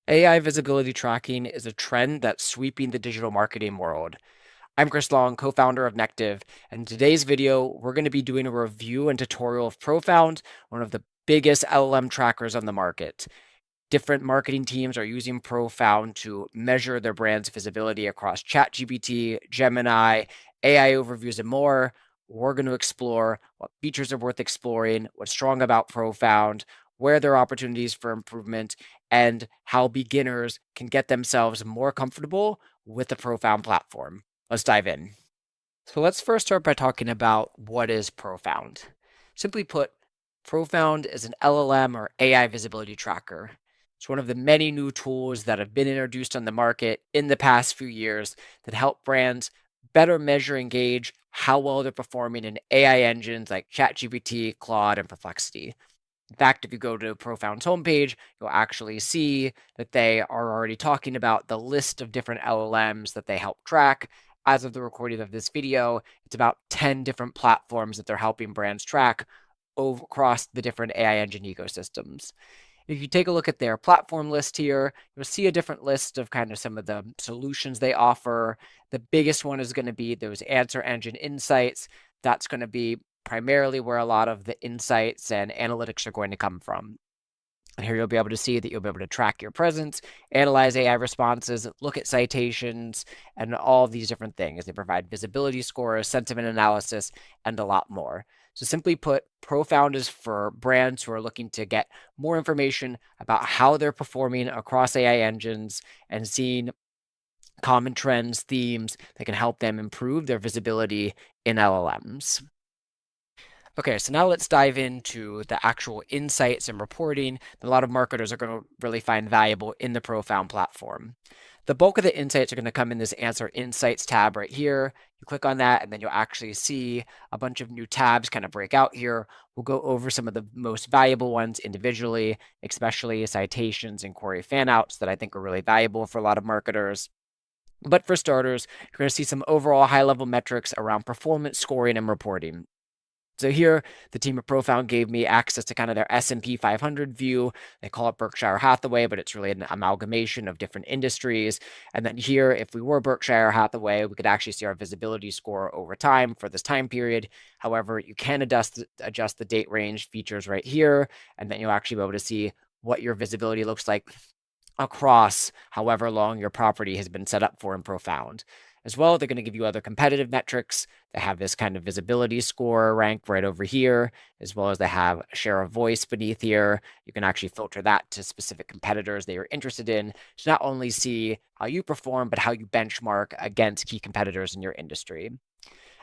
AI visibility tracking is a trend that's sweeping the digital marketing world. I'm Chris Long, co-founder of Nective, and in today's video, we're going to be doing a review and tutorial of Profound, one of the biggest LLM trackers on the market. Different marketing teams are using Profound to measure their brand's visibility across ChatGPT, Gemini, AI overviews, and more. We're going to explore what features are worth exploring, what's strong about Profound, where there are opportunities for improvement, and how beginners can get themselves more comfortable with the Profound platform. Let's dive in. So let's first start by talking about what is Profound. Simply put, Profound is an LLM or AI visibility tracker. It's one of the many new tools that have been introduced on the market in the past few years that help brands better measure and gauge how well they're performing in AI engines like ChatGPT, Claude, and Perplexity. In fact, if you go to Profound's homepage, you'll actually see that they are already talking about the list of different LLMs that they help track. As of the recording of this video, it's about 10 different platforms that they're helping brands track across the different AI engine ecosystems. If you take a look at their platform list here, you'll see a different list of kind of some of the solutions they offer. The biggest one is going to be those answer engine insights. That's going to be primarily where a lot of the insights and analytics are going to come from. And here you'll be able to see that you'll be able to track your presence, analyze AI responses, look at citations, and all of these different things. They provide visibility scores, sentiment analysis, and a lot more. So simply put, Profound is for brands who are looking to get more information about how they're performing across AI engines and seeing common trends, themes that can help them improve their visibility in LLMs. Okay, so now let's dive into the actual insights and reporting that a lot of marketers are going to really find valuable in the Profound platform. The bulk of the insights are going to come in this Answer Insights tab right here. You click on that, and then you'll actually see a bunch of new tabs kind of break out here. We'll go over some of the most valuable ones individually, especially citations and query fanouts that I think are really valuable for a lot of marketers. But for starters, you're going to see some overall high-level metrics around performance scoring and reporting. So here, the team at Profound gave me access to kind of their S&P 500 view. They call it Berkshire Hathaway, but it's really an amalgamation of different industries. And then here, if we were Berkshire Hathaway, we could actually see our visibility score over time for this time period. However, you can adjust the date range features right here, and then you'll actually be able to see what your visibility looks like across however long your property has been set up for in Profound. As well, they're going to give you other competitive metrics. They have this kind of visibility score rank right over here, as well as they have a share of voice beneath here. You can actually filter that to specific competitors that you're interested in to not only see how you perform, but how you benchmark against key competitors in your industry.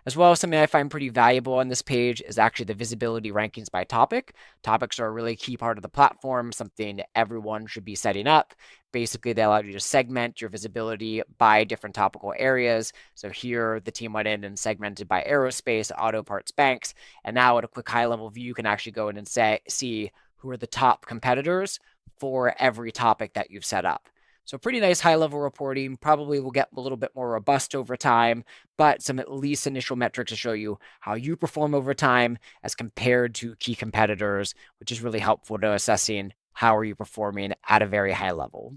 As well as something I find pretty valuable on this page is actually the visibility rankings by topic. Topics are a really key part of the platform, something everyone should be setting up. Basically, they allow you to segment your visibility by different topical areas. So here, the team went in and segmented by aerospace, auto parts, banks, and now at a quick high-level view, you can actually go in and see who are the top competitors for every topic that you've set up. So pretty nice high-level reporting. Probably will get a little bit more robust over time, but some at least initial metrics to show you how you perform over time as compared to key competitors, which is really helpful to assessing how are you performing at a very high level.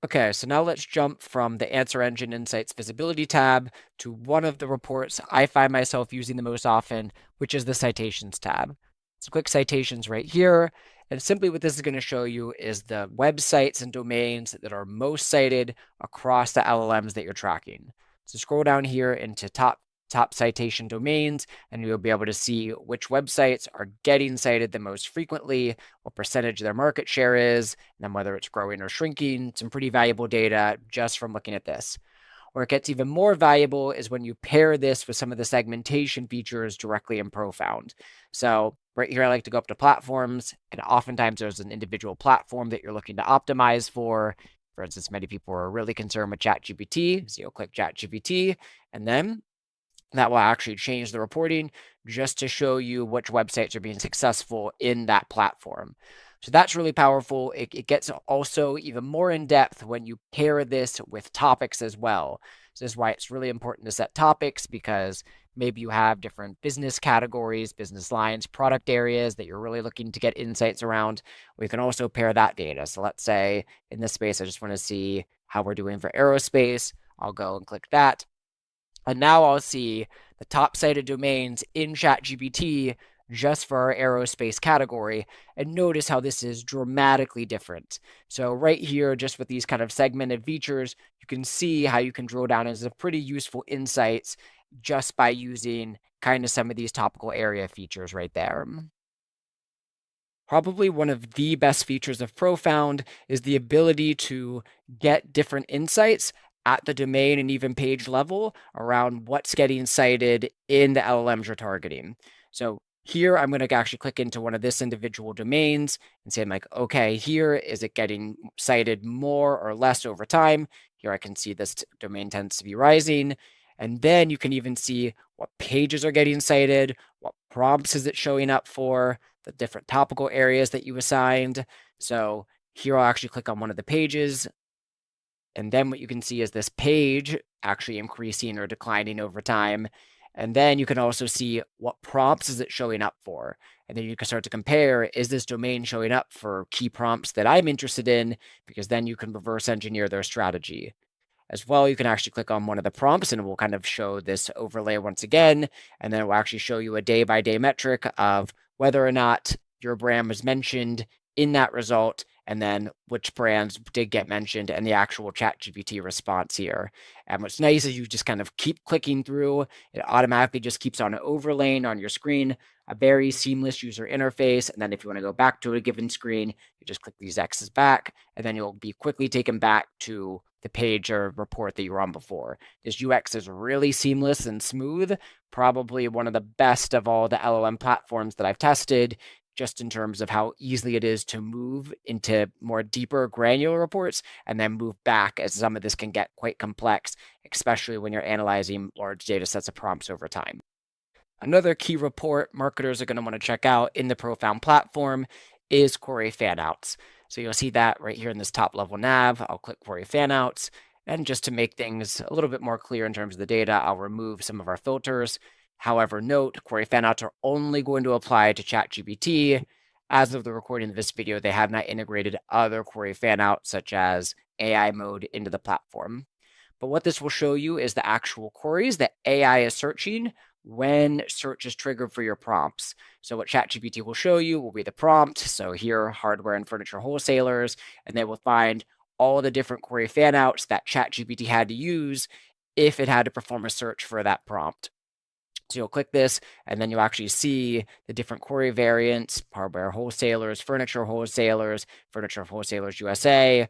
Okay, so now let's jump from the Answer Engine Insights Visibility tab to one of the reports I find myself using the most often, which is the Citations tab. So click Citations right here, and simply what this is going to show you is the websites and domains that are most cited across the LLMs that you're tracking. So scroll down here into top citation domains, and you'll be able to see which websites are getting cited the most frequently, what percentage their market share is, and then whether it's growing or shrinking. Some pretty valuable data just from looking at this. Where it gets even more valuable is when you pair this with some of the segmentation features directly in Profound. So right here, I like to go up to platforms, and oftentimes there's an individual platform that you're looking to optimize for. For instance, many people are really concerned with ChatGPT, so you'll click ChatGPT, and then that will actually change the reporting just to show you which websites are being successful in that platform. So that's really powerful. It gets also even more in depth when you pair this with topics as well. So this is why it's really important to set topics, because Maybe you have different business categories, business lines, product areas that you're really looking to get insights around. We can also pair that data. So let's say in this space, I just want to see how we're doing for aerospace. I'll go and click that. And now I'll see the top cited domains in ChatGPT just for our aerospace category. And notice how this is dramatically different. So right here, just with these kind of segmented features, you can see how you can drill down into some pretty useful insights just by using kind of some of these topical area features right there. Probably one of the best features of Profound is the ability to get different insights at the domain and even page level around what's getting cited in the LLMs you're targeting. So here I'm going to actually click into one of this individual domains and say, I'm like, okay, here is it getting cited more or less over time? Here I can see this domain tends to be rising. And then you can even see what pages are getting cited, what prompts is it showing up for, the different topical areas that you assigned. So here I'll actually click on one of the pages. And then what you can see is this page actually increasing or declining over time. And then you can also see what prompts is it showing up for. And then you can start to compare, is this domain showing up for key prompts that I'm interested in? Because then you can reverse engineer their strategy. As well, you can actually click on one of the prompts and it will kind of show this overlay once again. And then it will actually show you a day-by-day metric of whether or not your brand was mentioned in that result, and then which brands did get mentioned and the actual ChatGPT response here. And what's nice is you just kind of keep clicking through. It automatically just keeps on overlaying on your screen, a very seamless user interface. And then if you want to go back to a given screen, you just click these X's back, and then you'll be quickly taken back to the page or report that you were on before. This UX is really seamless and smooth, probably one of the best of all the LLM platforms that I've tested, just in terms of how easily it is to move into more deeper granular reports and then move back, as some of this can get quite complex, especially when you're analyzing large data sets of prompts over time. Another key report marketers are going to want to check out in the Profound platform is query fanouts. So you'll see that right here in this top level nav. I'll click query fanouts. And just to make things a little bit more clear in terms of the data, I'll remove some of our filters. However, note, query fanouts are only going to apply to ChatGPT. As of the recording of this video, they have not integrated other query fanouts, such as AI mode, into the platform. But what this will show you is the actual queries that AI is searching when search is triggered for your prompts. So what ChatGPT will show you will be the prompt. So here, hardware and furniture wholesalers, and they will find all the different query fanouts that ChatGPT had to use if it had to perform a search for that prompt. So you'll click this, and then you'll actually see the different query variants: hardware wholesalers, furniture wholesalers USA,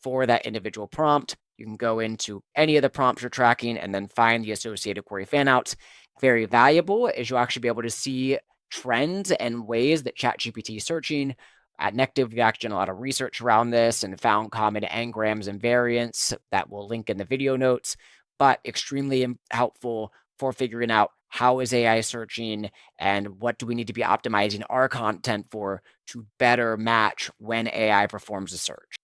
for that individual prompt. You can go into any of the prompts you're tracking and then find the associated query fanouts. Very valuable, as you'll actually be able to see trends and ways that ChatGPT is searching. At Nective, we've actually done a lot of research around this and found common n-grams and variants that we'll link in the video notes, but extremely helpful for figuring out how is AI searching and what do we need to be optimizing our content for to better match when AI performs a search.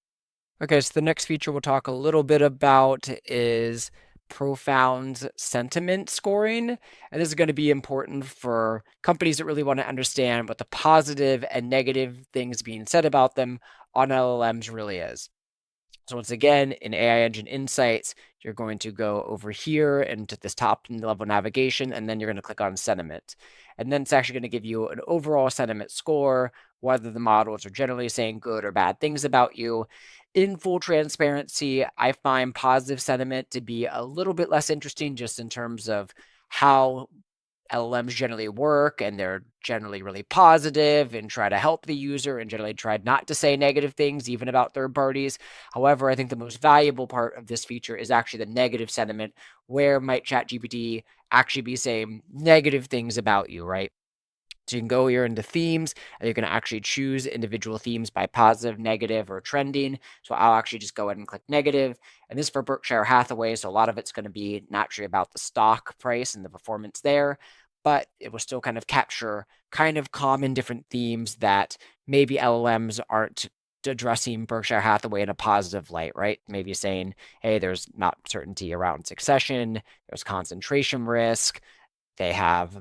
Okay, so the next feature we'll talk a little bit about is Profound sentiment scoring. And this is going to be important for companies that really want to understand what the positive and negative things being said about them on LLMs really is. So once again, in AI Engine Insights, you're going to go over here into this top level navigation, and then you're going to click on sentiment. And then it's actually going to give you an overall sentiment score, whether the models are generally saying good or bad things about you. In full transparency, I find positive sentiment to be a little bit less interesting, just in terms of how LLMs generally work, and they're generally really positive and try to help the user and generally try not to say negative things, even about third parties. However, I think the most valuable part of this feature is actually the negative sentiment. Where might ChatGPT actually be saying negative things about you, right? So you can go here into themes, and you can actually choose individual themes by positive, negative, or trending. So I'll actually just go ahead and click negative. And this is for Berkshire Hathaway, so a lot of it's going to be naturally about the stock price and the performance there. But it will still kind of capture kind of common different themes that maybe LLMs aren't addressing Berkshire Hathaway in a positive light, right? Maybe saying, hey, there's not certainty around succession, there's concentration risk, they have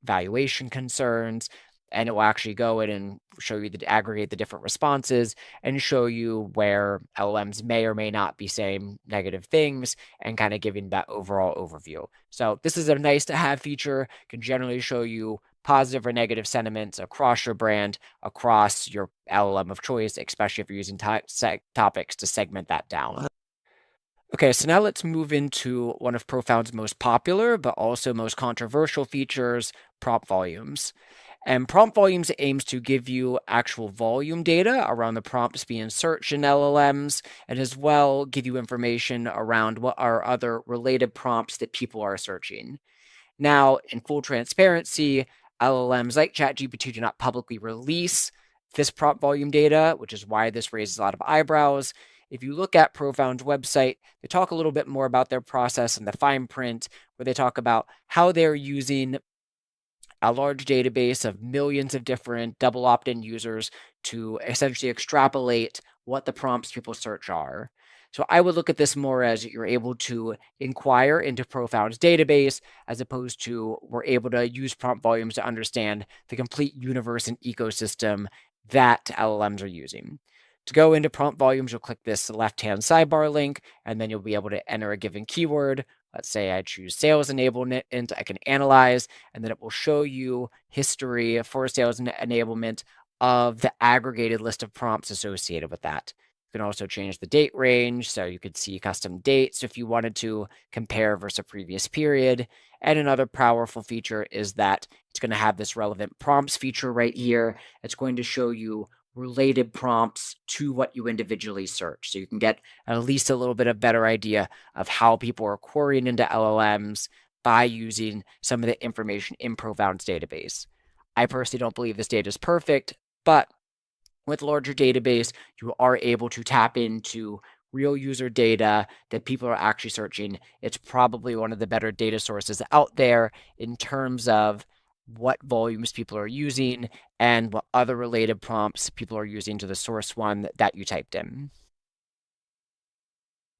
valuation concerns, and it will actually go in and show you aggregate the different responses and show you where LLMs may or may not be saying negative things and kind of giving that overall overview. So this is a nice to have feature, can generally show you positive or negative sentiments across your brand, across your LLM of choice, especially if you're using topics to segment that down. Okay, so now let's move into one of Profound's most popular, but also most controversial features, prompt volumes. And prompt volumes aims to give you actual volume data around the prompts being searched in LLMs, and as well give you information around what are other related prompts that people are searching. Now, in full transparency, LLMs like ChatGPT do not publicly release this prompt volume data, which is why this raises a lot of eyebrows. If you look at Profound's website, they talk a little bit more about their process and the fine print, where they talk about how they're using a large database of millions of different double opt-in users to essentially extrapolate what the prompts people search are. So I would look at this more as you're able to inquire into Profound's database, as opposed to we're able to use prompt volumes to understand the complete universe and ecosystem that LLMs are using. To go into prompt volumes, you'll click this left-hand sidebar link, and then you'll be able to enter a given keyword. Let's say I choose sales enablement, and I can analyze, and then it will show you history for sales enablement of the aggregated list of prompts associated with that. You can also change the date range, so you could see custom dates if you wanted to compare versus a previous period. And another powerful feature is that it's going to have this relevant prompts feature right here. It's going to show you related prompts to what you individually search. So you can get at least a little bit of better idea of how people are querying into LLMs by using some of the information in Profound's database. I personally don't believe this data is perfect, but with larger database, you are able to tap into real user data that people are actually searching. It's probably one of the better data sources out there in terms of what volumes people are using and what other related prompts people are using to the source one that you typed in.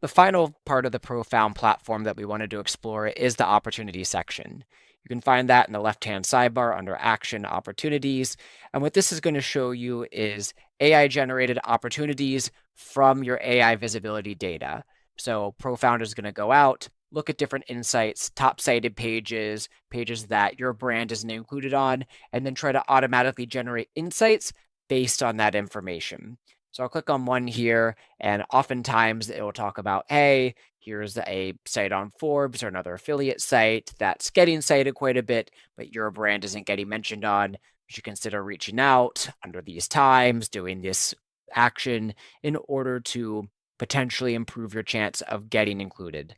The final part of the Profound platform that we wanted to explore is the opportunity section. You can find that in the left-hand sidebar under Action Opportunities. And what this is going to show you is AI-generated opportunities from your AI visibility data. So Profound is going to go out, look at different insights, top-cited pages, pages that your brand isn't included on, and then try to automatically generate insights based on that information. So I'll click on one here, and oftentimes it will talk about, hey, here's a site on Forbes or another affiliate site that's getting cited quite a bit, but your brand isn't getting mentioned on. You should consider reaching out under these times, doing this action in order to potentially improve your chance of getting included.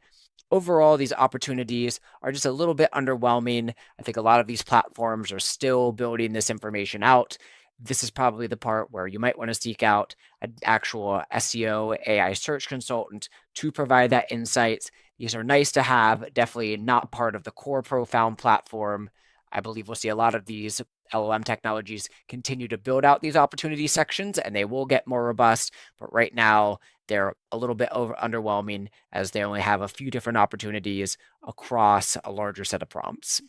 Overall, these opportunities are just a little bit underwhelming. I think a lot of these platforms are still building this information out. This is probably the part where you might want to seek out an actual SEO AI search consultant to provide that insights. These are nice to have, definitely not part of the core Profound platform. I believe we'll see a lot of these LLM technologies continue to build out these opportunity sections, and they will get more robust. But right now, they're a little bit underwhelming, as they only have a few different opportunities across a larger set of prompts.